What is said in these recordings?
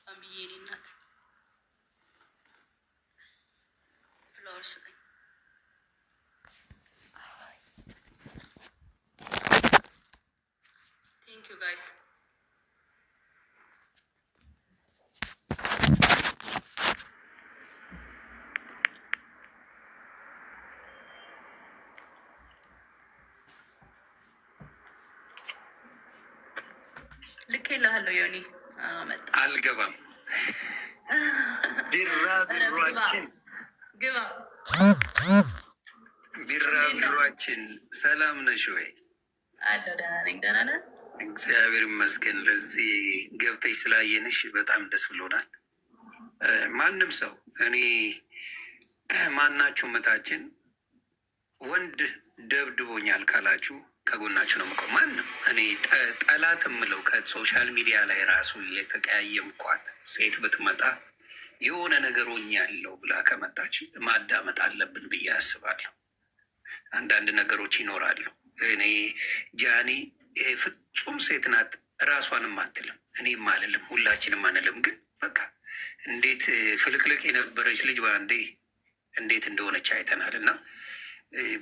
አምብዬ የኔ እናት ፍላወር ስጠኝ። ቴንክ ዩ ጋይስ። ልኬልሃለሁ ዮኒ። አልገባም። ቢራቢሯችን ግባ። ቢራቢሯችን ሰላም ነሽ ወይ? አለሁ ደህና ነኝ። ደህና ነህ? እግዚአብሔር ይመስገን። ለዚህ ገብተሽ ስላየንሽ በጣም ደስ ብሎናል። ማንም ሰው እኔ ማናችሁ መታችን ወንድ ደብድቦኛል ካላችሁ ከጎናችሁ ነው የምቆመው። ማንም እኔ ጠላት የምለው ከሶሻል ሚዲያ ላይ ራሱ የተቀያየምኳት ሴት ብትመጣ የሆነ ነገር ሆኛለሁ ብላ ከመጣች ማዳመጥ አለብን ብዬ አስባለሁ። አንዳንድ ነገሮች ይኖራሉ። እኔ ጃኒ ፍጹም ሴት ናት፣ ራሷንም አትልም፣ እኔም አልልም፣ ሁላችንም አንልም። ግን በቃ እንዴት ፍልቅልቅ የነበረች ልጅ በአንዴ እንዴት እንደሆነች አይተናል። እና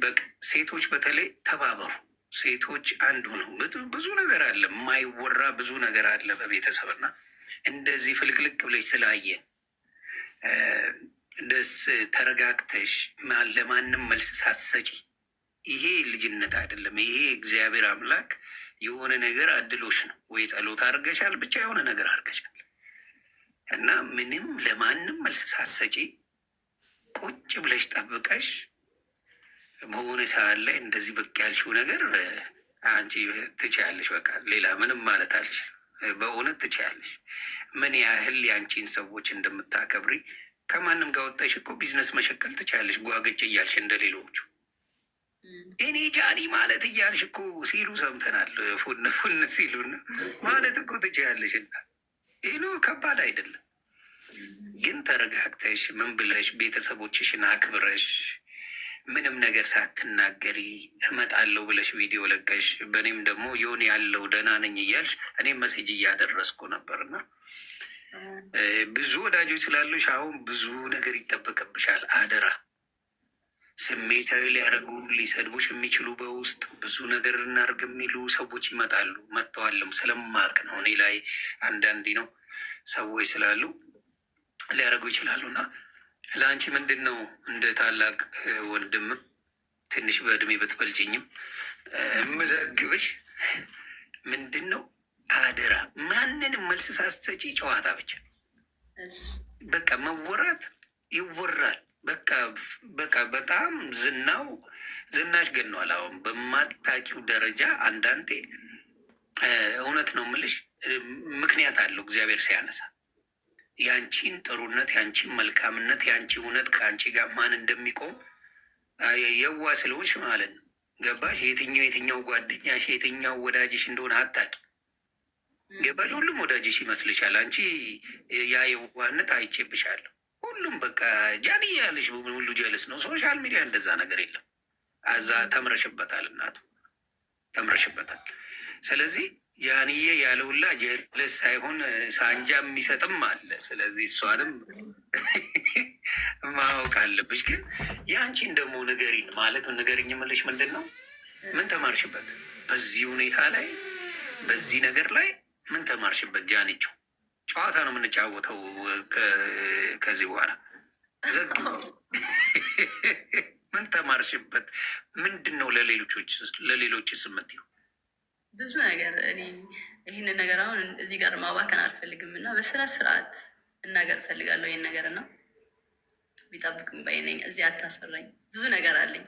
በቃ ሴቶች በተለይ ተባበሩ። ሴቶች አንዱ ነው። ብዙ ነገር አለ፣ የማይወራ ብዙ ነገር አለ በቤተሰብ እና እንደዚህ ፍልቅልቅ ብለሽ ስላየን ደስ ተረጋግተሽ ለማንም መልስ ሳትሰጪ፣ ይሄ ልጅነት አይደለም። ይሄ እግዚአብሔር አምላክ የሆነ ነገር አድሎሽ ነው ወይ ጸሎት አድርገሻል፣ ብቻ የሆነ ነገር አድርገሻል እና ምንም ለማንም መልስ ሳትሰጪ ቁጭ ብለሽ ጠብቀሽ በሆነ ሰዓት ላይ እንደዚህ ብቅ ያልሽው ነገር አንቺ ትችያለሽ። በቃ ሌላ ምንም ማለት አልችልም። በእውነት ትችያለሽ። ምን ያህል የአንቺን ሰዎች እንደምታከብሪ ከማንም ጋር ወጣሽ እኮ ቢዝነስ መሸቀል ትችያለሽ። ጓገጭ እያልሽ እንደሌሎቹ እኔ ጃኒ ማለት እያልሽ እኮ ሲሉ ሰምተናል። ፉን ፉን ሲሉና ማለት እኮ ትችያለሽ። እና ይህ ከባድ አይደለም። ግን ተረጋግተሽ ምን ብለሽ ቤተሰቦችሽን አክብረሽ ምንም ነገር ሳትናገሪ እመጣለሁ ብለሽ ቪዲዮ ለቀሽ፣ በእኔም ደግሞ የሆነ ያለው ደህና ነኝ እያልሽ እኔም መሴጅ እያደረስኩ ነበር እና ብዙ ወዳጆች ስላሉሽ አሁን ብዙ ነገር ይጠበቅብሻል። አደራ ስሜታዊ ሊያደርጉ ሊሰድቡሽ የሚችሉ በውስጥ ብዙ ነገር እናርግ የሚሉ ሰዎች ይመጣሉ። መጥተዋልም ስለማርክ ነው። እኔ ላይ አንዳንዴ ነው ሰዎች ስላሉ ሊያደርጉ ይችላሉ እና ለአንቺ ምንድን ነው እንደ ታላቅ ወንድም ትንሽ በእድሜ ብትበልጭኝም የምዘግብሽ ምንድን ነው፣ አደራ ማንንም መልስ ሳትሰጪ ጨዋታ ብቻ። በቃ መወራት ይወራል። በቃ በጣም ዝናሽ ገኗል። አሁን በማታውቂው ደረጃ አንዳንዴ እውነት ነው የምልሽ ምክንያት አለው እግዚአብሔር ሲያነሳ የአንቺን ጥሩነት፣ የአንቺን መልካምነት፣ የአንቺ እውነት ከአንቺ ጋር ማን እንደሚቆም የዋ ስለሆንሽ ማለት ነው። ገባሽ? የትኛው ጓደኛሽ የትኛው ወዳጅሽ እንደሆነ አታውቂ። ገባሽ? ሁሉም ወዳጅሽ ይመስልሻል። አንቺ ያ የዋህነት አይቼብሻለሁ። ሁሉም በቃ ጃኒ ያለሽ ሁሉ ጀልስ ነው። ሶሻል ሚዲያ እንደዛ ነገር የለም። እዛ ተምረሽበታል፣ እናቱ ተምረሽበታል። ስለዚህ ጃንዬ ያለውላ ጀለስ ሳይሆን ሳንጃ የሚሰጥም አለ። ስለዚህ እሷንም ማወቅ አለብሽ። ግን የአንቺን ደግሞ ንገሪን ማለት ንገሪኝ የምልሽ ምንድን ነው፣ ምን ተማርሽበት በዚህ ሁኔታ ላይ በዚህ ነገር ላይ ምን ተማርሽበት? ጃኒቹ ጨዋታ ነው የምንጫወተው ከዚህ በኋላ ዘግ ምን ተማርሽበት? ምንድን ነው ለሌሎች ስምት ይሁ ብዙ ነገር እኔ ይህንን ነገር አሁን እዚህ ጋር ማባከን አልፈልግም እና በስነ ስርዓት እናገር እፈልጋለሁ። ይህን ነገር እና ቢጠብቅም ባይነኝ እዚህ አታሰራኝ። ብዙ ነገር አለኝ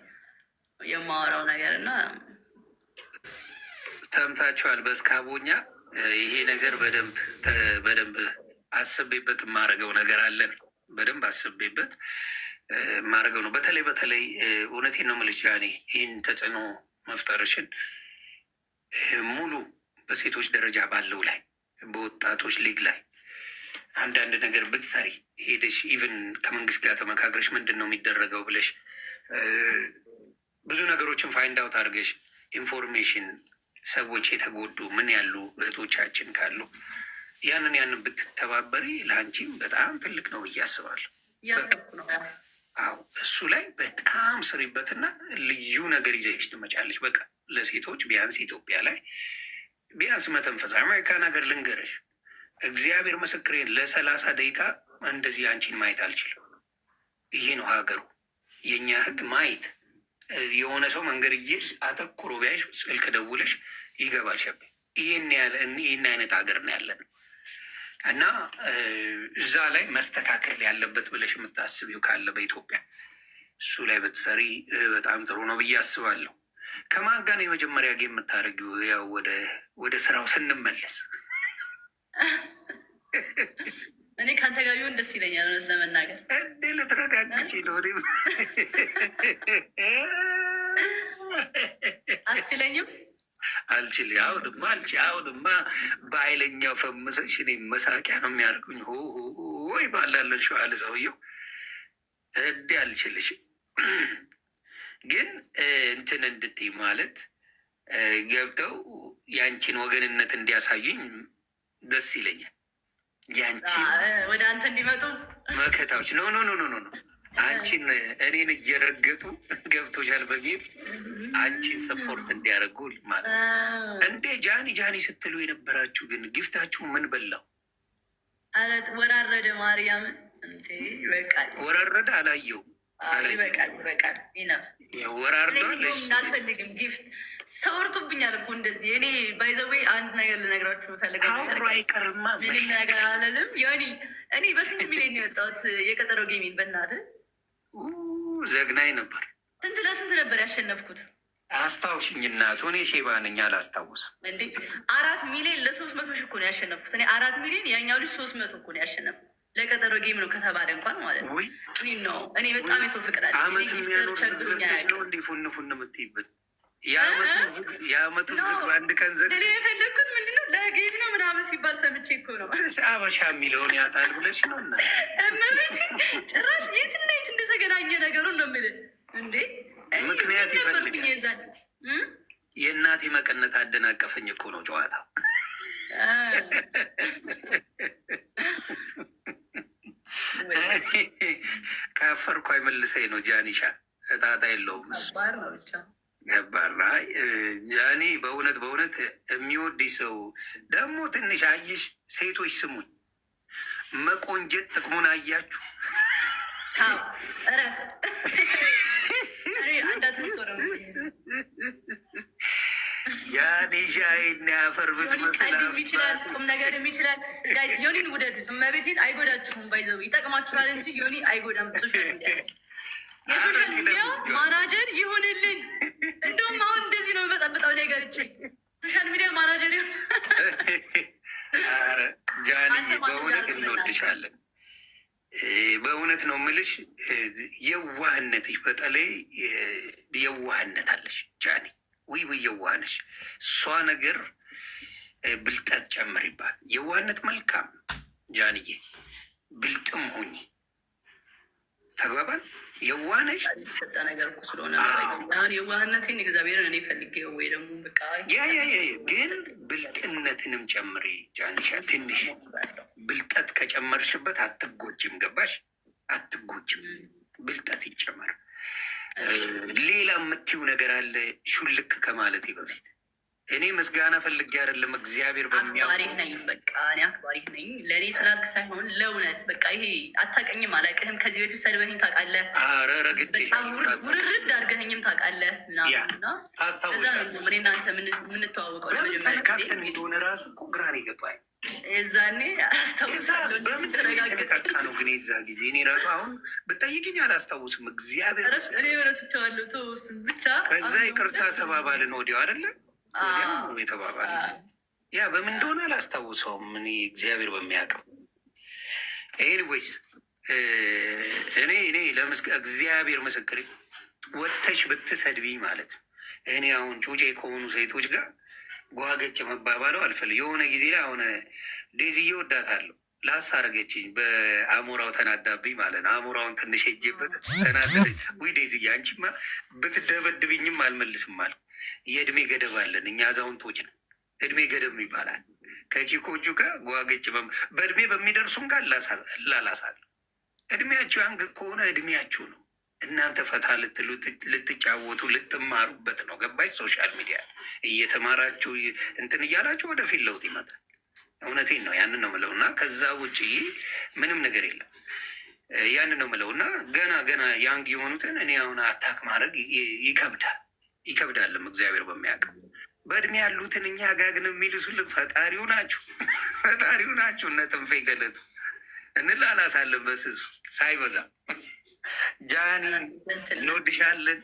የማወራው ነገር እና ሰምታችኋል። በስካቦኛ ይሄ ነገር በደንብ አስቤበት የማደርገው ነገር አለን። በደንብ አስቤበት የማደርገው ነው። በተለይ እውነቴን ነው የምልሽ ጃኒ፣ ይህን ተጽዕኖ መፍጠርሽን ሙሉ በሴቶች ደረጃ ባለው ላይ በወጣቶች ሊግ ላይ አንዳንድ ነገር ብትሰሪ ሄደሽ ኢቨን ከመንግስት ጋር ተመካክረሽ ምንድን ነው የሚደረገው ብለሽ ብዙ ነገሮችን ፋይንድ አውት አድርገሽ ኢንፎርሜሽን ሰዎች የተጎዱ ምን ያሉ እህቶቻችን ካሉ ያንን ብትተባበሪ ለአንቺም በጣም ትልቅ ነው ብዬ አስባለሁ። እያሰብኩ ነው። አዎ እሱ ላይ በጣም ስሪበትና ልዩ ነገር ይዘሽ ትመጫለሽ። በቃ ለሴቶች ቢያንስ ኢትዮጵያ ላይ ቢያንስ መተንፈስ። አሜሪካን ሀገር ልንገረሽ፣ እግዚአብሔር ምስክሬን ለ30 ደቂቃ እንደዚህ አንቺን ማየት አልችልም። ይሄ ነው ሀገሩ። የእኛ ህግ ማየት የሆነ ሰው መንገድ እየሄድሽ አተኩሮ ቢያይሽ ስልክ ደውለሽ ይገባል ሸቤ። ይህን አይነት ሀገር ነው ያለን እና እዛ ላይ መስተካከል ያለበት ብለሽ የምታስቢው ካለ በኢትዮጵያ እሱ ላይ ብትሰሪ በጣም ጥሩ ነው ብዬ አስባለሁ። ከማን ጋር ነው የመጀመሪያ ጌም የምታደርጊው? ያው ወደ ስራው ስንመለስ እኔ ከአንተ ጋር ቢሆን ደስ ይለኛል። እውነት ለመናገር እንዴ ልትረጋግጪ ነው? አስችለኝም አልችል አሁንማ በኃይለኛው ፈምሰሽ እኔ መሳቂያ ነው የሚያደርጉኝ። ወይ ባላለን ሸዋለ ሰውየው እንዴ አልችልሽም። ግን እንትን እንድትይ ማለት ገብተው ያንቺን ወገንነት እንዲያሳዩኝ ደስ ይለኛል። ያንቺን ወደ አንተ እንዲመጡ መከታዎች ኖ አንቺን እኔን እየረገጡ ገብቶሻል በሚል አንቺን ሰፖርት እንዲያደርጉ ማለት ነው። እንዴ ጃኒ ስትሉ የነበራችሁ ግን ጊፍታችሁ ምን በላው? ወራረደ ማርያምን እንዴ ይበቃል። ወራረደ አላየው ይበቃል። ወራርዷል። አልፈልግም ጊፍት ሰወርቶብኛል እኮ እንደዚህ። እኔ ባይዘዌ አንድ ነገር ልነግራችሁ ፈልጋለሁ። አብሮ አይቀርማ ምንም ነገር አለልም። እኔ በስንት ሚሊዮን የወጣሁት የቀጠሮ ጌሚን በእናትህ ዘግናኝ ነበር። ስንት ለስንት ነበር ያሸነፍኩት? አስታውሽኝ እናቱ። እኔ ሼባ ነኝ አላስታውስም። እንዴ 4 ሚሊዮን ለ300 ሺህ እኮ ነው ያሸነፍኩት። እኔ 4 ሚሊዮን ያኛው ልጅ 300 እኮ ነው ያሸነፍኩት። ለቀጠሮ ጌም ነው ከተባለ እንኳን ማለት ነው። እኔ በጣም የሰው ፍቅር አለ። አመት የሚያኖር ዘግተሽ ነው እንዲ ፉን የምትይብን የአመቱን ዝግ በአንድ ቀን ዘግ የፈለግኩት ምንድነው ለጌም ነው ምናምን ሲባል ሰምቼ እኮ ነው። አበሻ የሚለውን ያጣል ብለሽ ነው እና እመቤቴ ጭራሽ የትና የት እንደተገናኘ ነገሩን ነው የምልህ። እንዴ ምክንያት ይፈልጋል። የእናቴ መቀነት አደናቀፈኝ እኮ ነው ጨዋታ። ካፈርኩ አይመልሰኝ ነው ጃኒሻ። እጣጣ የለውም ባር ነው ብቻ ገባራ። ጃኒ በእውነት የሚወድ ሰው ደግሞ ትንሽ አየሽ። ሴቶች ስሙኝ፣ መቆንጀት ጥቅሙን አያችሁ። እረፍ ጃኒሻ ያፈር ብትመስል ይችላል፣ ቁም ነገርም ይችላል። ጋይስ ዮኒን ውደዱት። እመቤቴን አይጎዳችሁም፣ ባይዘው ይጠቅማችኋል እንጂ ዮኒ አይጎዳም። የሶሻል ሚዲያ ማናጀር ይሆንልን። እንደውም አሁን እንደዚህ ነው በጣም ላይ ገብቼ ሶሻል ሚዲያ ማናጀር ይሆን። ጃኒ በእውነት እንወድሻለን። በእውነት ነው የምልሽ። የዋህነትሽ በተለይ የዋህነት አለሽ ጃኒ። ውይ የዋህነሽ። እሷ ነገር ብልጠት ጨምሪባት። የዋህነት መልካም ጃንዬ፣ ብልጥም ሆኚ። ተግባባል። የዋህነሽ ሰጠ ነገር እኮ ስለሆነ የዋህነትን እግዚአብሔርን እኔ ፈልጌው ወይ ደግሞ በቃ ግን ብልጥነትንም ጨምሪ ጃኒሻ። ትንሽ ብልጠት ከጨመርሽበት አትጎጅም። ገባሽ? አትጎጅም። ብልጠት ይጨመር። ሌላ የምትይው ነገር አለ? ሹልክ ከማለቴ በፊት እኔ ምስጋና ፈልጌ አይደለም። እግዚአብሔር አክባሪ ነኝ። በቃ እኔ አክባሪ ነኝ። ለእኔ ስላልክ ሳይሆን ለእውነት በቃ ይሄ አታውቀኝም፣ አላውቅህም። ከዚህ በፊት ሰድበኸኝ ታውቃለህ። ውርርድ አድርገኸኝም ታውቃለህ ምናምን። እዛ ነው እኔ እናንተ የምንተዋወቀው። ተነካክተን እንደሆነ ራሱ እኮ ግራ ነው የገባኝ። የዛኔ አስታውሳለሁ። በምን ተነካካ ነው ግን የዛ ጊዜ እኔ ራሱ አሁን ብጠይቅኝ አላስታውስም። እግዚአብሔር እኔ እረስቸዋለሁ። ተወስን ብቻ ከዛ ይቅርታ ተባባልን ወዲያው አይደለም የተባባለ ያ በምን እንደሆነ አላስታውሰውም። እኔ እግዚአብሔር በሚያውቀው ኤኒዌይስ እኔ እግዚአብሔር ምስክሬ ወጥተሽ ብትሰድቢኝ ማለት ነው። እኔ አሁን ጩጬ ከሆኑ ሴቶች ጋር ጓገጭ መባባለው አልፈልግም። የሆነ ጊዜ ላይ አሁን ዴዚዬ እወዳታለሁ ላሳረገችኝ በአሞራው ተናዳብኝ ማለት ነው። አሞራውን ትንሽ ሄጄበት ተናደረኝ። ውይ ዴዚዬ አንቺማ ብትደበድብኝም አልመልስም አለ። የእድሜ ገደብ አለን እኛ አዛውንቶች ነው። እድሜ ገደብ ይባላል። ከቺኮቹ ጋር ጓገጭ በእድሜ በሚደርሱም ጋር እላላሳለሁ። እድሜያችሁ ያንግ ከሆነ እድሜያችሁ ነው። እናንተ ፈታ ልትሉ ልትጫወቱ ልትማሩበት ነው። ገባች? ሶሻል ሚዲያ እየተማራችሁ እንትን እያላችሁ ወደፊት ለውጥ ይመጣል። እውነቴን ነው። ያንን ነው ምለው እና ከዛ ውጭ ምንም ነገር የለም። ያንን ነው ምለው እና ገና ያንግ የሆኑትን እኔ አሁን አታክ ማድረግ ይከብዳልም እግዚአብሔር በሚያውቀው። በእድሜ ያሉትን እኛ ጋግን የሚልሱልን ፈጣሪው ናችሁ። እነ ጥንፌ ገለቱ እንላላሳለን በስሱ ሳይበዛ። ጃኒ እንወድሻለን።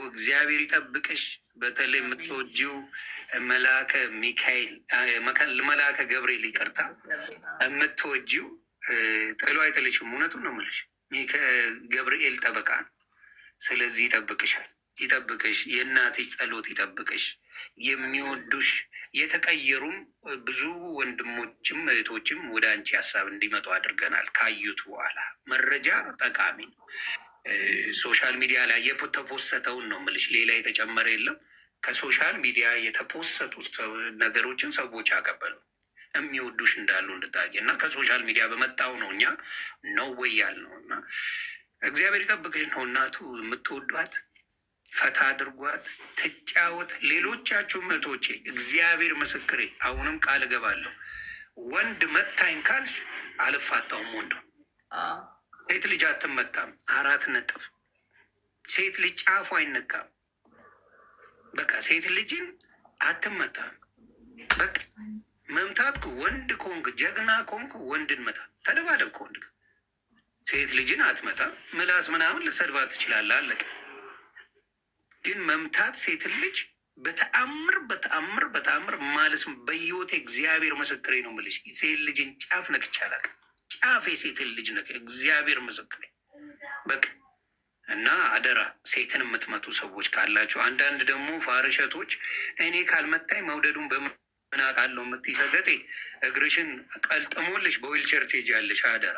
እግዚአብሔር ይጠብቅሽ። በተለይ የምትወጂው መልአከ ሚካኤል መልአከ ገብርኤል ይቅርታ፣ የምትወጂው ጥሎ አይጥልሽም። እውነቱን ነው የምልሽ። ገብርኤል ጠበቃ ነው። ስለዚህ ይጠብቅሽ። የእናትሽ ጸሎት ይጠብቅሽ። የሚወዱሽ የተቀየሩም ብዙ ወንድሞችም እህቶችም ወደ አንቺ ሀሳብ እንዲመጡ አድርገናል። ካዩት በኋላ መረጃ ጠቃሚ ነው። ሶሻል ሚዲያ ላይ የተፖሰተውን ነው የምልሽ፣ ሌላ የተጨመረ የለም። ከሶሻል ሚዲያ የተፖሰቱ ነገሮችን ሰዎች አቀበሉ የሚወዱሽ እንዳሉ እንድታቂ እና ከሶሻል ሚዲያ በመጣው ነው እኛ ነው ወይ ያልነው እና እግዚአብሔር ይጠብቅሽ ነው። እናቱ የምትወዷት ፈታ አድርጓት፣ ትጫወት። ሌሎቻችሁ እህቶቼ እግዚአብሔር ምስክሬ፣ አሁንም ቃል እገባለሁ፣ ወንድ መታኝ ካልሽ አልፋታውም። ወንድ ሴት ልጅ አትመታም። 4 ነጥብ። ሴት ልጅ ጫፉ አይነካም። በቃ ሴት ልጅን አትመታም። በቃ መምታት ወንድ ኮንክ ጀግና ኮንክ ወንድን መታ። ተደባደብ ከወንድ ጋር። ሴት ልጅን አትመታም። ምላስ ምናምን ልሰድባት ትችላለህ፣ አለቀ። ግን መምታት ሴት ልጅ በተአምር ማለስ በህይወት እግዚአብሔር ምስክሬ ነው የምልሽ። ሴት ልጅን ጫፍ ነክቼ አላውቅም። ጫፍ የሴትን ልጅ ነክ እግዚአብሔር ምስክሬ። በቃ እና አደራ ሴትን የምትመቱ ሰዎች ካላቸው፣ አንዳንድ ደግሞ ፋርሸቶች እኔ ካልመታኝ መውደዱን በምን አውቃለሁ የምትይ ሰገጤ፣ እግርሽን ቀልጥሞልሽ በዊልቸር ትሄጃለሽ። አደራ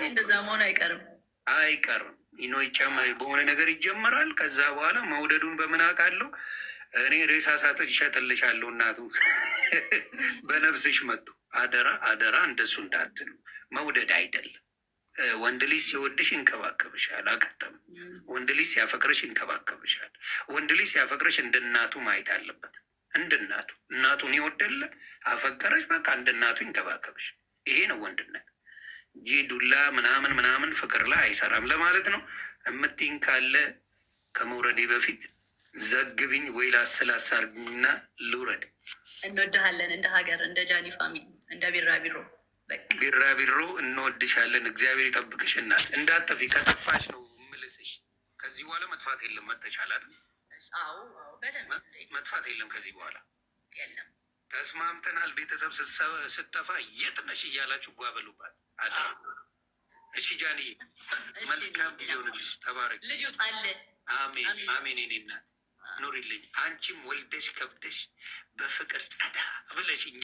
እንደዛ መሆን አይቀርም። ይጨማ በሆነ ነገር ይጀመራል። ከዛ በኋላ መውደዱን በምን አውቃለሁ እኔ ሬሳ ሳጥን ይሸጥልሻለሁ እናቱ በነፍስሽ መጡ። አደራ እንደሱ እንዳትሉ። መውደድ አይደለም። ወንድ ልጅ ሲወድሽ ይንከባከብሻል። አቀጠም ወንድ ልጅ ሲያፈቅርሽ ይንከባከብሻል። ወንድ ልጅ ሲያፈቅርሽ እንደ እናቱ ማየት አለበት። እንደ እናቱን ይወደለ አፈቀረሽ፣ በቃ እንደ እናቱ ይንከባከብሽ። ይሄ ነው ወንድነት እንጂ ዱላ ምናምን ፍቅር ላይ አይሰራም ለማለት ነው። እምትይኝ ካለ ከመውረዴ በፊት ዘግብኝ ወይ ላስላሳርግኝና ልውረድ። እንወድሃለን፣ እንደ ሀገር፣ እንደ ጃኒ ፋሚሊ፣ እንደ ቢራቢሮ እንወድሻለን። እግዚአብሔር ይጠብቅሽ እናት፣ እንዳጠፊ። ከጠፋሽ ነው ምልስሽ። ከዚህ በኋላ መጥፋት የለም። መጥተሻል። መጥፋት የለም ከዚህ በኋላ የለም። ተስማምተናል። ቤተሰብ ስትጠፋ የት ነሽ እያላችሁ ጓበሉባት። እሺ ጃኒ፣ መልካም ጊዜ ሆንልሽ። ተባረክ። ልጅ ይውጣል። አሜን። የኔ እናት ኑሪልኝ። አንቺም ወልደሽ ከብደሽ በፍቅር ጸዳ ብለሽኝ